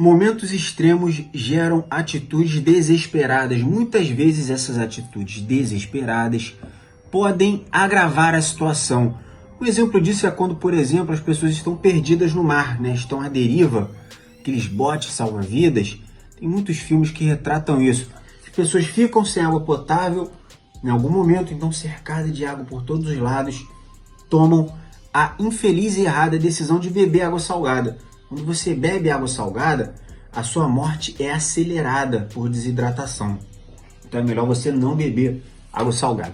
Momentos extremos geram atitudes desesperadas. Muitas vezes essas atitudes desesperadas podem agravar a situação. Um exemplo disso é quando, por exemplo, as pessoas estão perdidas no mar, né? Estão à deriva, aqueles botes salva-vidas. Tem muitos filmes que retratam isso. As pessoas ficam sem água potável, em algum momento, então cercadas de água por todos os lados, tomam a infeliz e errada decisão de beber água salgada. Quando você bebe água salgada, a sua morte é acelerada por desidratação. Então é melhor você não beber água salgada.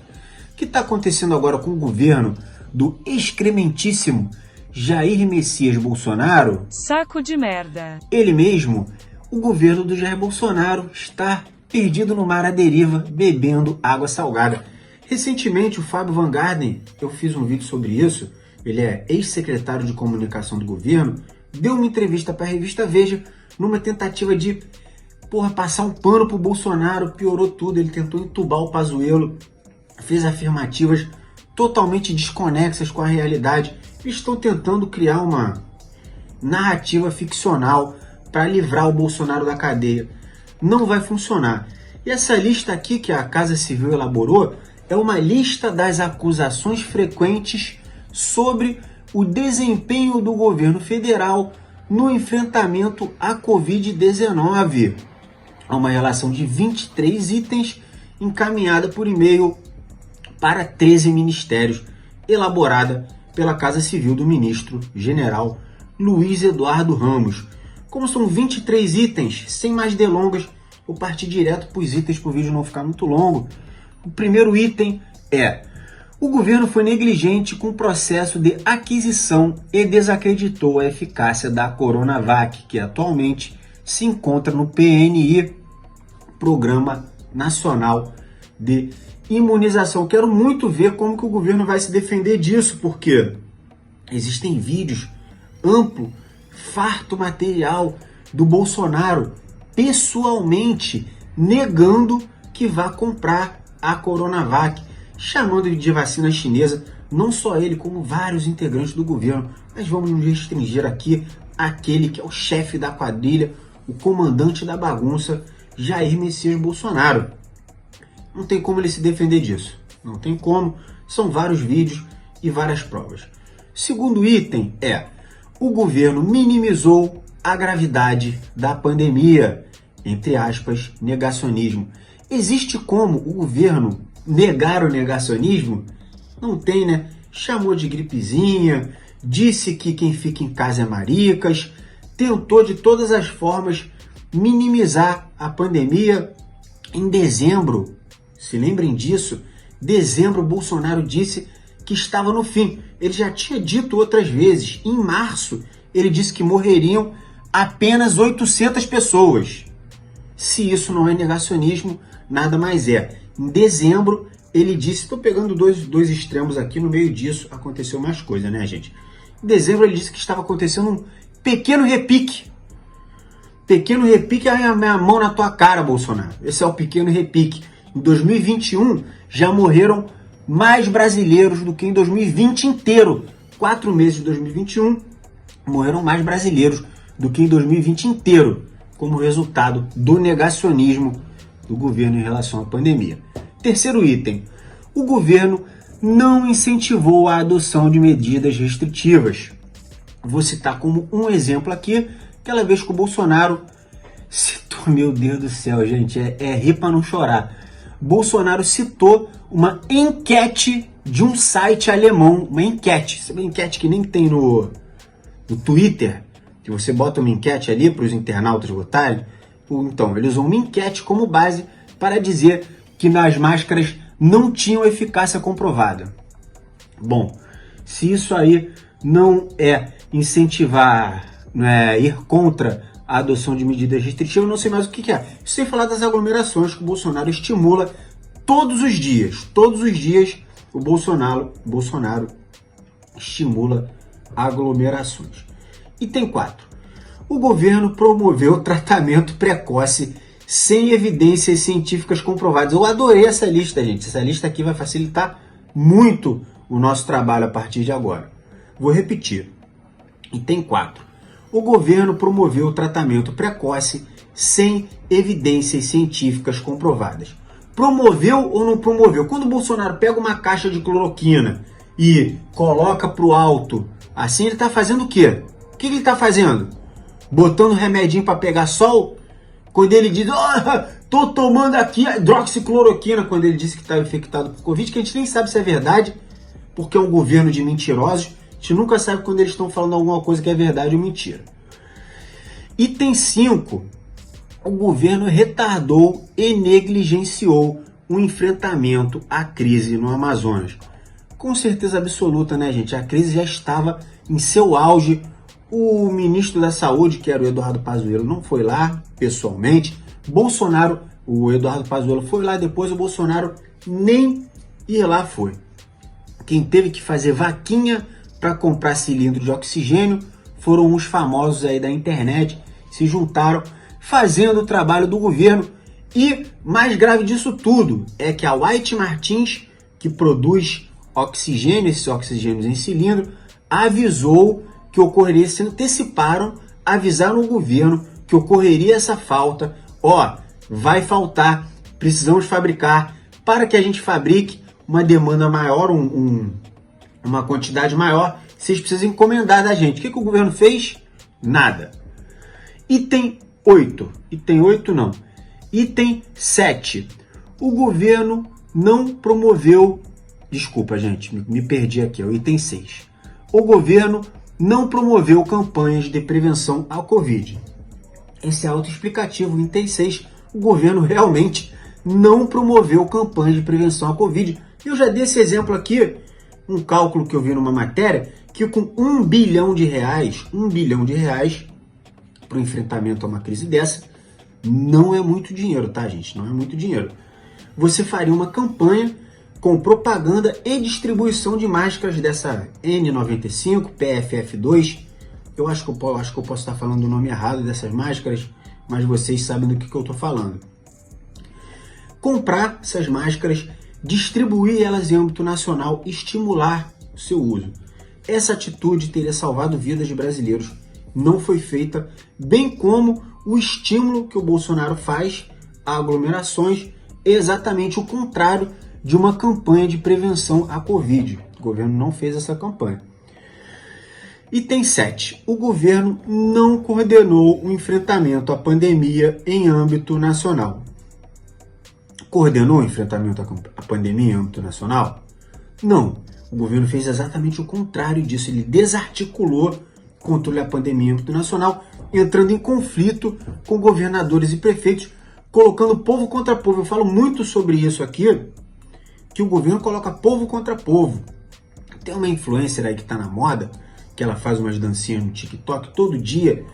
O que está acontecendo agora com o governo do excrementíssimo Jair Messias Bolsonaro? Saco de merda. Ele mesmo, o governo do Jair Bolsonaro, está perdido no mar à deriva, bebendo água salgada. Recentemente, o Fábio Van Garden, eu fiz um vídeo sobre isso, ele é ex-secretário de comunicação do governo, deu uma entrevista para a revista Veja, numa tentativa de passar um pano pro Bolsonaro, piorou tudo, ele tentou entubar o Pazuello, fez afirmativas totalmente desconexas com a realidade. Estão tentando criar uma narrativa ficcional para livrar o Bolsonaro da cadeia. Não vai funcionar. E essa lista aqui que a Casa Civil elaborou é uma lista das acusações frequentes sobre o desempenho do governo federal no enfrentamento à Covid-19. Há uma relação de 23 itens encaminhada por e-mail para 13 ministérios, elaborada pela Casa Civil do ministro general Luiz Eduardo Ramos. Como são 23 itens, sem mais delongas, vou partir direto para os itens para o vídeo não ficar muito longo. O primeiro item é: o governo foi negligente com o processo de aquisição e desacreditou a eficácia da Coronavac, que atualmente se encontra no PNI, Programa Nacional de Imunização. Quero muito ver como que o governo vai se defender disso, porque existem vídeos, amplo, farto material do Bolsonaro pessoalmente negando que vai comprar a Coronavac, chamando de vacina chinesa, não só ele, como vários integrantes do governo. Mas vamos nos restringir aqui àquele que é o chefe da quadrilha, o comandante da bagunça, Jair Messias Bolsonaro. Não tem como ele se defender disso. Não tem como. São vários vídeos e várias provas. Segundo item é: o governo minimizou a gravidade da pandemia. Entre aspas, negacionismo. Existe como o governo negar o negacionismo? Não tem, né? Chamou de gripezinha, disse que quem fica em casa é maricas, tentou de todas as formas minimizar a pandemia. Em dezembro, se lembrem disso, dezembro Bolsonaro disse que estava no fim. Ele já tinha dito outras vezes. Em março, ele disse que morreriam apenas 800 pessoas. Se isso não é negacionismo, nada mais é. Em dezembro, ele disse, estou pegando dois extremos aqui, no meio disso aconteceu mais coisa, né, gente? Em dezembro, ele disse que estava acontecendo um pequeno repique. Pequeno repique, a minha mão na tua cara, Bolsonaro. Esse é o pequeno repique. Em 2021, já morreram mais brasileiros do que em 2020 inteiro. 4 meses de 2021, morreram mais brasileiros do que em 2020 inteiro, como resultado do negacionismo do governo em relação à pandemia. Terceiro item: o governo não incentivou a adoção de medidas restritivas. Vou citar como um exemplo aqui, aquela vez que o Bolsonaro citou, meu Deus do céu, gente, é rir para não chorar. Bolsonaro citou uma enquete de um site alemão, uma enquete, sabe, uma enquete que nem tem no Twitter, que você bota uma enquete ali para os internautas votarem. Então, ele usou uma enquete como base para dizer que as máscaras não tinham eficácia comprovada. Bom, se isso aí não é incentivar, ir contra a adoção de medidas restritivas, eu não sei mais o que é. Sem falar das aglomerações que o Bolsonaro estimula todos os dias. Todos os dias o Bolsonaro estimula aglomerações. Item 4. O governo promoveu tratamento precoce sem evidências científicas comprovadas. Eu adorei essa lista, gente. Essa lista aqui vai facilitar muito o nosso trabalho a partir de agora. Vou repetir. Item 4. o governo promoveu o tratamento precoce sem evidências científicas comprovadas. Promoveu ou não promoveu? Quando o Bolsonaro pega uma caixa de cloroquina e coloca pro alto, assim ele está fazendo o quê? O que ele está fazendo? Botando remedinho para pegar sol? Quando ele diz, tô tomando aqui a hidroxicloroquina, quando ele disse que estava infectado por Covid, que a gente nem sabe se é verdade, porque é um governo de mentirosos. A gente nunca sabe quando eles estão falando alguma coisa que é verdade ou mentira. Item 5. O governo retardou e negligenciou o enfrentamento à crise no Amazonas. Com certeza absoluta, né, gente? A crise já estava em seu auge. O ministro da Saúde, que era o Eduardo Pazuello, não foi lá pessoalmente. O Eduardo Pazuello foi lá, depois o Bolsonaro nem ir lá foi. Quem teve que fazer vaquinha para comprar cilindro de oxigênio foram os famosos aí da internet, se juntaram fazendo o trabalho do governo. E mais grave disso tudo é que a White Martins, que produz oxigênio, esses oxigênios em cilindro, avisou que ocorreria, se anteciparam, avisaram o governo que ocorreria essa falta. Vai faltar, precisamos fabricar. Para que a gente fabrique uma demanda maior, uma quantidade maior, vocês precisam encomendar da gente. O que o governo fez? Nada. Item 8. Item 7. O governo não promoveu... Desculpa, gente, me perdi aqui. É o item 6. O governo não promoveu campanhas de prevenção à Covid. Esse é autoexplicativo. Item 6. O governo realmente não promoveu campanhas de prevenção à Covid. Eu já dei esse exemplo aqui, um cálculo que eu vi numa matéria, que com R$1 bilhão para o enfrentamento a uma crise dessa, não é muito dinheiro, tá, gente? Não é muito dinheiro. Você faria uma campanha com propaganda e distribuição de máscaras dessa N95, PFF2. Eu acho que eu posso estar falando o nome errado dessas máscaras, mas vocês sabem do que eu estou falando. Comprar essas máscaras, distribuir elas em âmbito nacional, estimular o seu uso. Essa atitude teria salvado vidas de brasileiros. Não foi feita, bem como o estímulo que o Bolsonaro faz a aglomerações, é exatamente o contrário de uma campanha de prevenção à Covid. O governo não fez essa campanha. Item 7. O governo não coordenou o enfrentamento à pandemia em âmbito nacional. Coordenou o enfrentamento à pandemia em âmbito nacional? Não. O governo fez exatamente o contrário disso. Ele desarticulou o controle da pandemia em âmbito nacional, entrando em conflito com governadores e prefeitos, colocando povo contra povo. Eu falo muito sobre isso aqui, que o governo coloca povo contra povo. Tem uma influencer aí que está na moda, que ela faz umas dancinhas no TikTok todo dia,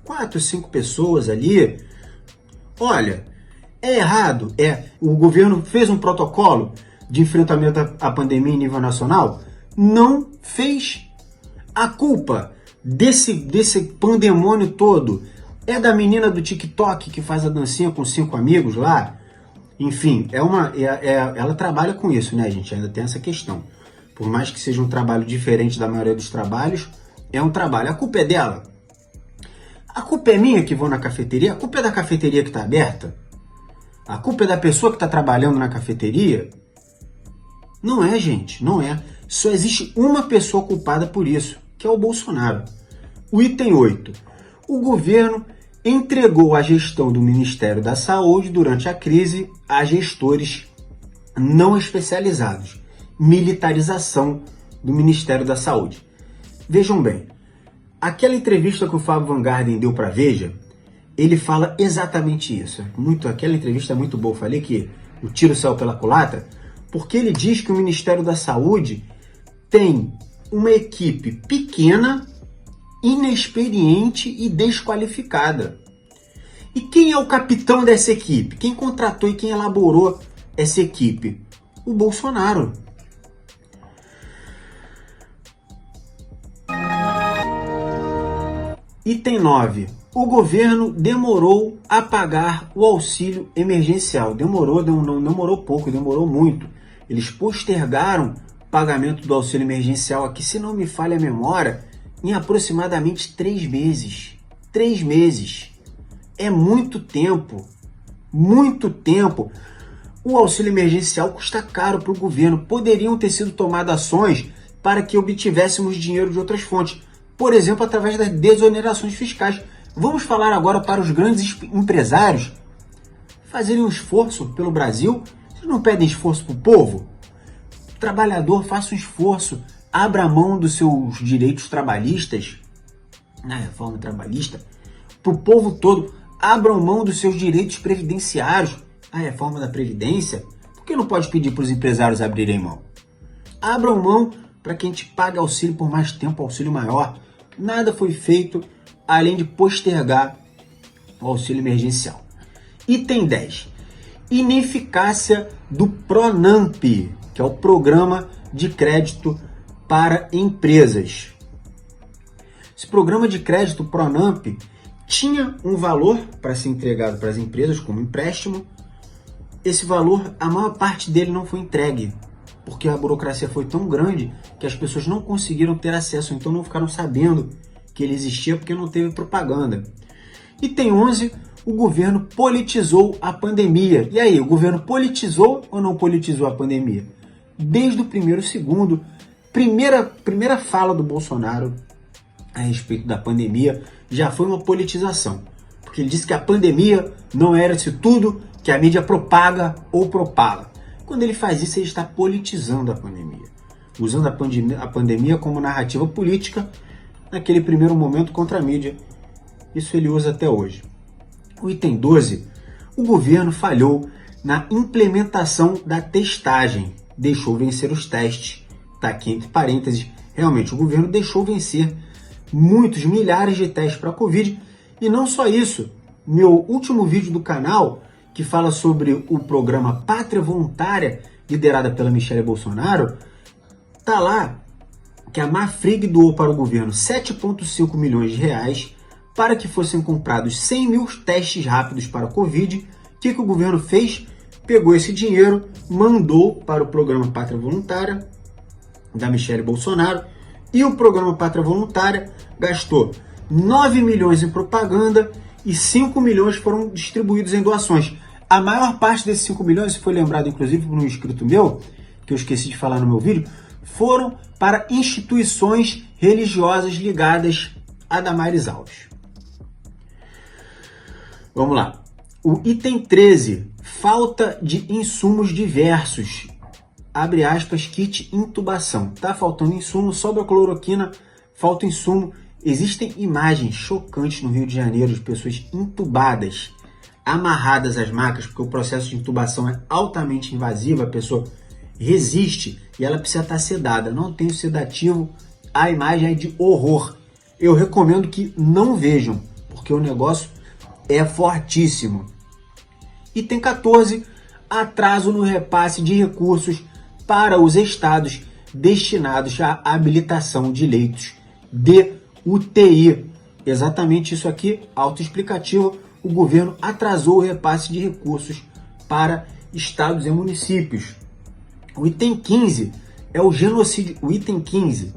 4, 5 pessoas ali. Olha, é errado. O governo fez um protocolo de enfrentamento à pandemia em nível nacional? Não fez. A culpa desse pandemônio todo é da menina do TikTok que faz a dancinha com 5 amigos lá? Enfim, ela trabalha com isso, né, gente? Ainda tem essa questão. Por mais que seja um trabalho diferente da maioria dos trabalhos, é um trabalho. A culpa é dela? A culpa é minha que vou na cafeteria? A culpa é da cafeteria que está aberta? A culpa é da pessoa que está trabalhando na cafeteria? Não é, gente, não é. Só existe uma pessoa culpada por isso, que é o Bolsonaro. O item 8. O governo entregou a gestão do Ministério da Saúde durante a crise a gestores não especializados. Militarização do Ministério da Saúde. Vejam bem, aquela entrevista que o Fábio Van Garden deu para Veja, ele fala exatamente isso. Aquela entrevista é muito boa. Eu falei que o tiro saiu pela culatra, porque ele diz que o Ministério da Saúde tem uma equipe pequena, inexperiente e desqualificada. E quem é o capitão dessa equipe? Quem contratou e quem elaborou essa equipe? O Bolsonaro. Item 9. O governo demorou a pagar o auxílio emergencial. Não demorou pouco, demorou muito. Eles postergaram o pagamento do auxílio emergencial aqui, se não me falha a memória, em aproximadamente 3 meses. 3 meses. É muito tempo. Muito tempo. O auxílio emergencial custa caro para o governo. Poderiam ter sido tomadas ações para que obtivéssemos dinheiro de outras fontes. Por exemplo, através das desonerações fiscais. Vamos falar agora para os grandes empresários fazerem um esforço pelo Brasil. Vocês não pedem esforço para o povo? O trabalhador faça um esforço, abra mão dos seus direitos trabalhistas, na reforma trabalhista, para o povo todo, abram mão dos seus direitos previdenciários, a reforma da Previdência. Por que não pode pedir para os empresários abrirem mão? Abram mão para que a gente pague auxílio por mais tempo, auxílio maior. Nada foi feito além de postergar o auxílio emergencial. Item 10. Ineficácia do PRONAMP, que é o Programa de Crédito para Empresas. Esse programa de crédito PRONAMP tinha um valor para ser entregado para as empresas como empréstimo. Esse valor, a maior parte dele não foi entregue, porque a burocracia foi tão grande que as pessoas não conseguiram ter acesso, então não ficaram sabendo que ele existia porque não teve propaganda. Item 11, o governo politizou a pandemia. E aí, o governo politizou ou não politizou a pandemia? Desde o primeiro segundo, primeira fala do Bolsonaro a respeito da pandemia já foi uma politização. Porque ele disse que a pandemia não era isso tudo que a mídia propaga ou propala. Quando ele faz isso, ele está politizando a pandemia. Usando a pandemia como narrativa política, naquele primeiro momento contra a mídia. Isso ele usa até hoje. O item 12, o governo falhou na implementação da testagem. Deixou vencer os testes. Está aqui entre parênteses. Realmente, o governo deixou vencer milhares de testes para a Covid. E não só isso. Meu último vídeo do canal, que fala sobre o programa Pátria Voluntária, liderada pela Michele Bolsonaro, tá lá que a Marfrig doou para o governo 7,5 milhões de reais para que fossem comprados 100 mil testes rápidos para a Covid. O que o governo fez? Pegou esse dinheiro, mandou para o programa Pátria Voluntária, da Michele Bolsonaro, e o programa Pátria Voluntária gastou 9 milhões em propaganda e 5 milhões foram distribuídos em doações. A maior parte desses 5 milhões, se foi lembrado inclusive por um inscrito meu, que eu esqueci de falar no meu vídeo, foram para instituições religiosas ligadas a Damares Alves. Vamos lá. O item 13, falta de insumos diversos. Abre aspas, kit intubação. Tá faltando insumo, sobra cloroquina, falta insumo. Existem imagens chocantes no Rio de Janeiro de pessoas intubadas, amarradas às macas, porque o processo de intubação é altamente invasivo, a pessoa resiste e ela precisa estar sedada. Não tem o sedativo, a imagem é de horror. Eu recomendo que não vejam, porque o negócio é fortíssimo. Item 14, atraso no repasse de recursos para os estados destinados à habilitação de leitos de UTI. Exatamente isso aqui, autoexplicativo. O governo atrasou o repasse de recursos para estados e municípios. O item 15 é o genocídio. O item 15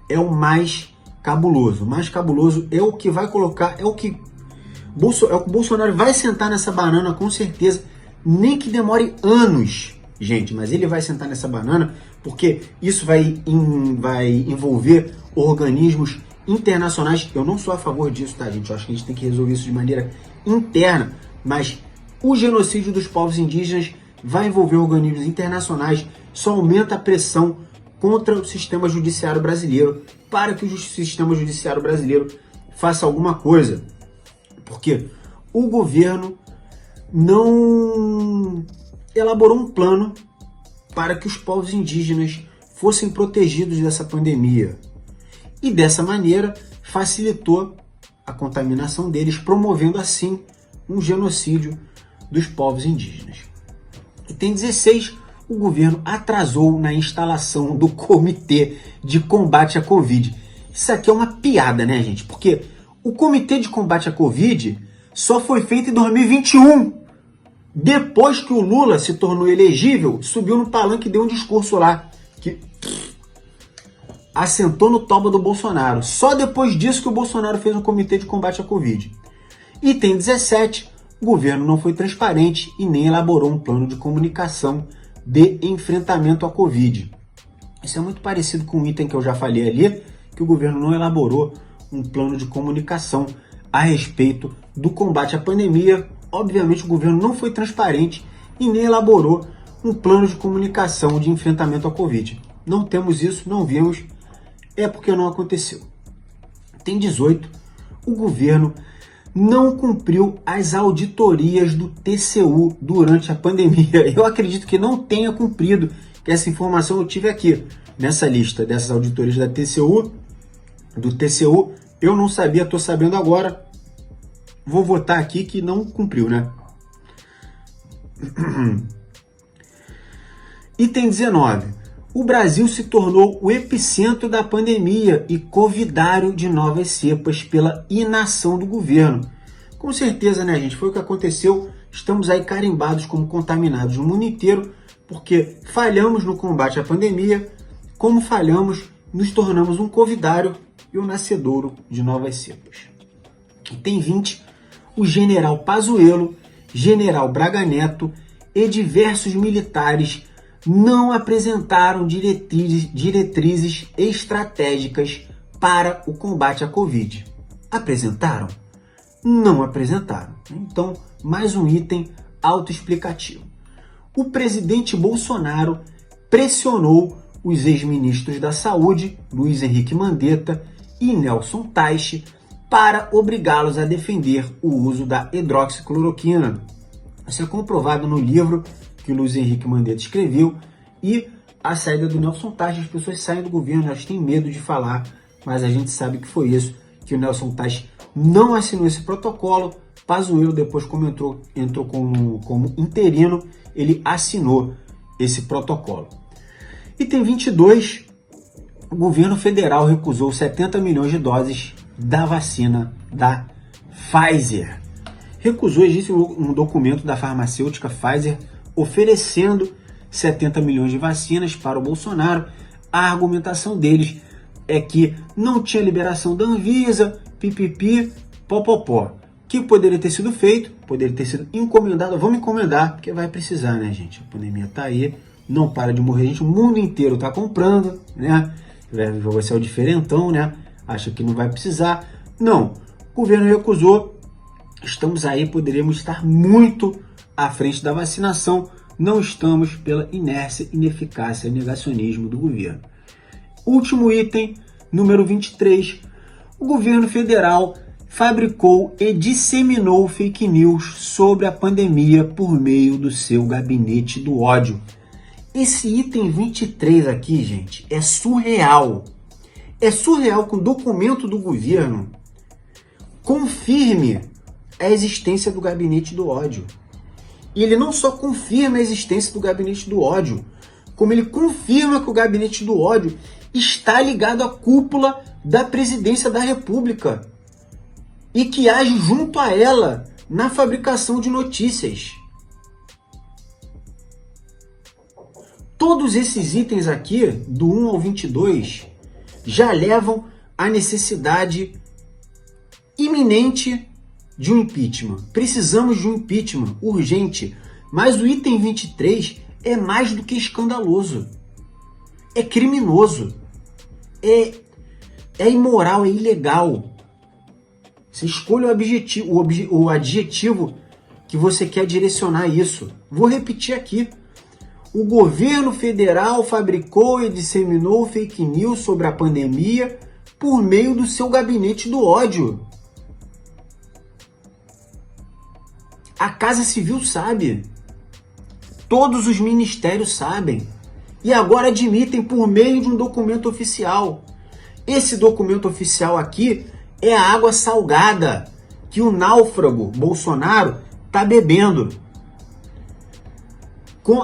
é o mais cabuloso. O mais cabuloso é o que vai colocar, é o que o Bolsonaro vai sentar nessa banana com certeza, nem que demore anos, gente, mas ele vai sentar nessa banana porque isso vai envolver organismos internacionais. Eu não sou a favor disso, tá, gente? Eu acho que a gente tem que resolver isso de maneira interna, mas o genocídio dos povos indígenas vai envolver organismos internacionais. Só aumenta a pressão contra o sistema judiciário brasileiro para que o sistema judiciário brasileiro faça alguma coisa. Porque o governo não elaborou um plano para que os povos indígenas fossem protegidos dessa pandemia. E dessa maneira facilitou a contaminação deles, promovendo assim um genocídio dos povos indígenas. Item 16, o governo atrasou na instalação do Comitê de Combate à Covid. Isso aqui é uma piada, né, gente? Porque o Comitê de Combate à Covid só foi feito em 2021. Depois que o Lula se tornou elegível, subiu no palanque e deu um discurso lá. assentou no toba do Bolsonaro. Só depois disso que o Bolsonaro fez um comitê de combate à Covid. Item 17, o governo não foi transparente e nem elaborou um plano de comunicação de enfrentamento à Covid. Isso é muito parecido com o item que eu já falei ali, que o governo não elaborou um plano de comunicação a respeito do combate à pandemia. Obviamente o governo não foi transparente e nem elaborou um plano de comunicação de enfrentamento à Covid. Não temos isso, não vimos, é porque não aconteceu. Tem 18, o governo não cumpriu as auditorias do TCU durante a pandemia. Eu acredito que não tenha cumprido, que essa informação eu tive aqui, nessa lista dessas auditorias do TCU, eu não sabia, estou sabendo agora, vou votar aqui que não cumpriu, né? Item 19. O Brasil se tornou o epicentro da pandemia e covidário de novas cepas pela inação do governo. Com certeza, né, gente? Foi o que aconteceu. Estamos aí carimbados como contaminados no mundo inteiro, porque falhamos no combate à pandemia. Como falhamos, nos tornamos um covidário e um nascedouro de novas cepas. Item 20. O general Pazuello, general Braga Neto e diversos militares não apresentaram diretrizes estratégicas para o combate à Covid. Apresentaram? Não apresentaram. Então, mais um item autoexplicativo. O presidente Bolsonaro pressionou os ex-ministros da Saúde, Luiz Henrique Mandetta e Nelson Teich, para obrigá-los a defender o uso da hidroxicloroquina. Isso é comprovado no livro que o Luiz Henrique Mandetta escreveu, e a saída do Nelson Teich. As pessoas saem do governo, elas têm medo de falar, mas a gente sabe que foi isso, que o Nelson Teich não assinou esse protocolo. Pazuello, depois como entrou como interino, ele assinou esse protocolo. Item 22, o governo federal recusou 70 milhões de doses da vacina da Pfizer. Recusou, existe um documento da farmacêutica Pfizer oferecendo 70 milhões de vacinas para o Bolsonaro. A argumentação deles é que não tinha liberação da Anvisa, pipipi, popopó. O que poderia ter sido feito? Poderia ter sido encomendado. Vamos encomendar, porque vai precisar, né, gente? A pandemia tá aí, não para de morrer gente, o mundo inteiro tá comprando, né? Vai ser o diferentão, né? Acha que não vai precisar. Não, o governo recusou. Estamos aí, poderíamos estar muito à frente da vacinação. Não estamos pela inércia, ineficácia e negacionismo do governo. Último item, número 23. O governo federal fabricou e disseminou fake news sobre a pandemia por meio do seu gabinete do ódio. Esse item 23 aqui, gente, é surreal. É surreal que o documento do governo confirme a existência do gabinete do ódio. E ele não só confirma a existência do gabinete do ódio, como ele confirma que o gabinete do ódio está ligado à cúpula da presidência da República e que age junto a ela na fabricação de notícias. Todos esses itens aqui, do 1 ao 22, já levam à necessidade iminente de um impeachment. Precisamos de um impeachment urgente, mas o item 23 é mais do que escandaloso. É criminoso. É imoral, é ilegal. Você escolhe o adjetivo que você quer direcionar isso. Vou repetir aqui. O governo federal fabricou e disseminou fake news sobre a pandemia por meio do seu gabinete do ódio. A Casa Civil sabe. Todos os ministérios sabem. E agora admitem por meio de um documento oficial. Esse documento oficial aqui é a água salgada que o náufrago Bolsonaro está bebendo.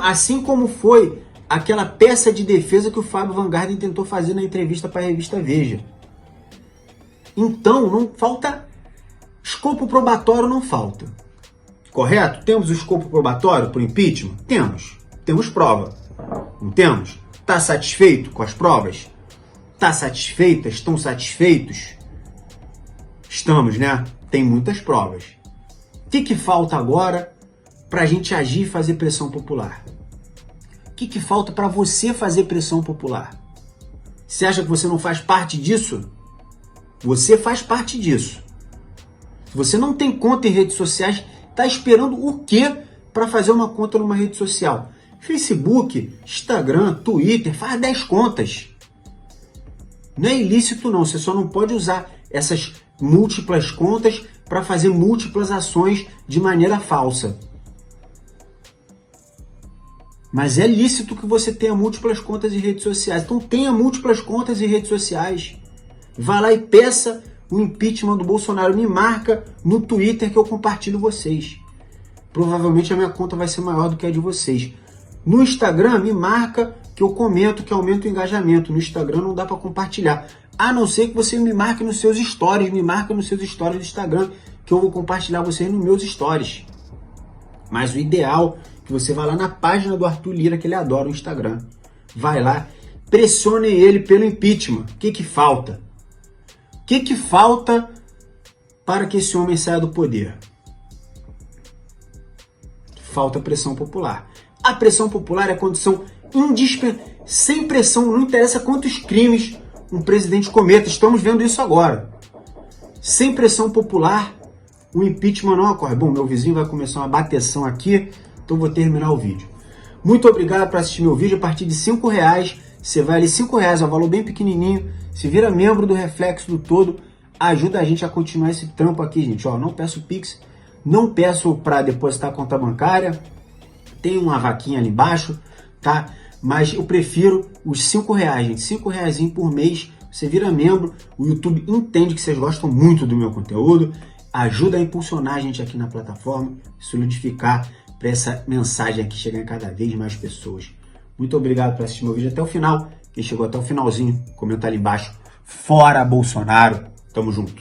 Assim como foi aquela peça de defesa que o Fábio Van Garden tentou fazer na entrevista para a revista Veja. Então, não falta escopo probatório, não falta. Correto? Temos o escopo probatório para o impeachment? Temos. Temos prova. Não temos? Está satisfeito com as provas? Tá satisfeita? Estão satisfeitos? Estamos, né? Tem muitas provas. O que falta agora para a gente agir e fazer pressão popular? O que falta para você fazer pressão popular? Você acha que você não faz parte disso? Você faz parte disso. Se você não tem conta em redes sociais, tá esperando o quê para fazer uma conta numa rede social? Facebook, Instagram, Twitter, faz 10 contas. Não é ilícito não, você só não pode usar essas múltiplas contas para fazer múltiplas ações de maneira falsa. Mas é lícito que você tenha múltiplas contas em redes sociais. Então tenha múltiplas contas em redes sociais. Vá lá e peça o impeachment do Bolsonaro. Me marca no Twitter que eu compartilho vocês. Provavelmente a minha conta vai ser maior do que a de vocês. No Instagram, me marca que eu comento, que aumenta o engajamento. No Instagram não dá para compartilhar. A não ser que você me marque nos seus stories. Me marca nos seus stories do Instagram, que eu vou compartilhar vocês nos meus stories. Mas o ideal é que você vá lá na página do Arthur Lira, que ele adora o Instagram. Vai lá, pressione ele pelo impeachment. O que falta? O que falta para que esse homem saia do poder? Falta pressão popular. A pressão popular é a condição indispensável. Sem pressão, não interessa quantos crimes um presidente cometa. Estamos vendo isso agora. Sem pressão popular, o impeachment não ocorre. Bom, meu vizinho vai começar uma bateção aqui, então vou terminar o vídeo. Muito obrigado por assistir meu vídeo. A partir de R$5, você vai ali, R$5, é um valor bem pequenininho. Se vira membro do Reflexo do Todo, ajuda a gente a continuar esse trampo aqui, gente. Ó, não peço Pix, não peço para depositar a conta bancária. Tem uma vaquinha ali embaixo, tá? Mas eu prefiro os R$5, gente. R$5 por mês, você vira membro. O YouTube entende que vocês gostam muito do meu conteúdo. Ajuda a impulsionar a gente aqui na plataforma, solidificar para essa mensagem aqui chegar em cada vez mais pessoas. Muito obrigado por assistir meu vídeo até o final. Quem chegou até o finalzinho, comenta ali embaixo. Fora Bolsonaro. Tamo junto.